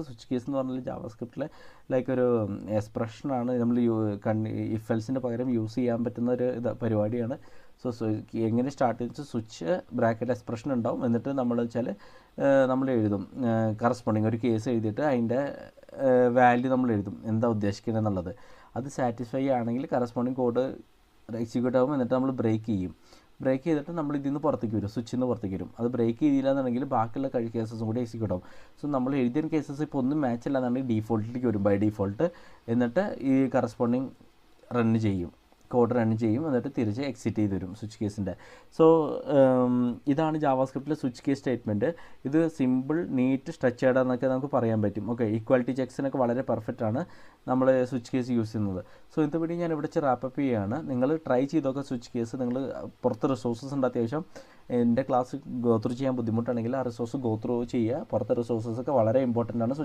Switch case എന്ന് പറഞ്ഞാൽ ജാവാസ്ക്രിപ്റ്റിലെ like ഒരു എക്സ്പ്രഷനാണ് നമ്മൾ ഇഫ് എൽസിൻ്റെ പകരം യൂസ് ചെയ്യാൻ പറ്റുന്ന ഒരു പരിപാടിയാണ്. സോ എങ്ങനെ സ്റ്റാർട്ട് ചെയ്ത് സ്വിച്ച് ബ്രാക്കറ്റ് എക്സ്പ്രഷൻ ഉണ്ടാവും. എന്നിട്ട് നമ്മൾ വെച്ചാൽ നമ്മൾ എഴുതും കറസ്പോണ്ടിങ് ഒരു കേസ് എഴുതിയിട്ട് അതിൻ്റെ വാല്യൂ നമ്മൾ എഴുതും എന്താ ഉദ്ദേശിക്കുന്നത് എന്നുള്ളത്. അത് സാറ്റിസ്ഫൈ ആണെങ്കിൽ കറസ്പോണ്ടിങ് കോഡ് എക്സിക്യൂട്ട് ആകും. എന്നിട്ട് നമ്മൾ ബ്രേക്ക് ചെയ്യും. ബ്രേക്ക് ചെയ്തിട്ട് നമ്മൾ ഇതിൽ നിന്ന് പുറത്തേക്ക് വരും, സ്വിച്ചിൽ നിന്ന് പുറത്തേക്ക് വരും. അത് ബ്രേക്ക് ചെയ്തില്ല എന്നുണ്ടെങ്കിൽ ബാക്കിയുള്ള കേസസും കൂടി എക്സിക്യൂട്ട് ആവും. സോ നമ്മൾ എഴുതിയ കേസസ് ഇപ്പോൾ ഒന്നും മാച്ച് അല്ല എന്നുണ്ടെങ്കിൽ ഡീഫോൾട്ടിലേക്ക് വരും, ബൈ ഡീഫോൾട്ട്. എന്നിട്ട് ഈ കറസ്പോണ്ടിങ് കോഡ് റൺ ചെയ്യും. എന്നിട്ട് തിരിച്ച് എക്സിറ്റ് ചെയ്ത് വരും സ്വിച്ച് കേസിൻ്റെ. സോ ഇതാണ് ജാവാസ്ക്രിപ്റ്റിലെ സ്വിച്ച് കേസ് സ്റ്റേറ്റ്മെൻറ്റ്. ഇത് സിമ്പിൾ, നീറ്റ്, സ്ട്രെച്ചേർഡ് എന്നൊക്കെ നമുക്ക് പറയാൻ പറ്റും. ഓക്കെ, ഈക്വാലിറ്റി ചെക്സിനൊക്കെ വളരെ പെർഫെക്റ്റ് ആണ് നമ്മൾ സ്വിച്ച് കേസ് യൂസ് ചെയ്യുന്നത്. സോ ഇന്നത്തെ വീഡിയോ ഞാൻ ഇവിടെ റാപ്പപ്പ് ചെയ്യുകയാണ്. നിങ്ങൾ ട്രൈ ചെയ്തൊക്കെ സ്വിച്ച് കേസ്. നിങ്ങൾ പുറത്ത് റിസോഴ്സസ് ഉണ്ട് അത്യാവശ്യം. എൻ്റെ ക്ലാസ് ഗോത്രൂ ചെയ്യാൻ ബുദ്ധിമുട്ടാണെങ്കിൽ ആ റിസോഴ്സ് ഗോത്രൂ ചെയ്യുക. പുറത്തെ റിസോഴ്സസൊക്കെ വളരെ ഇമ്പോർട്ടൻ്റ് ആണ്.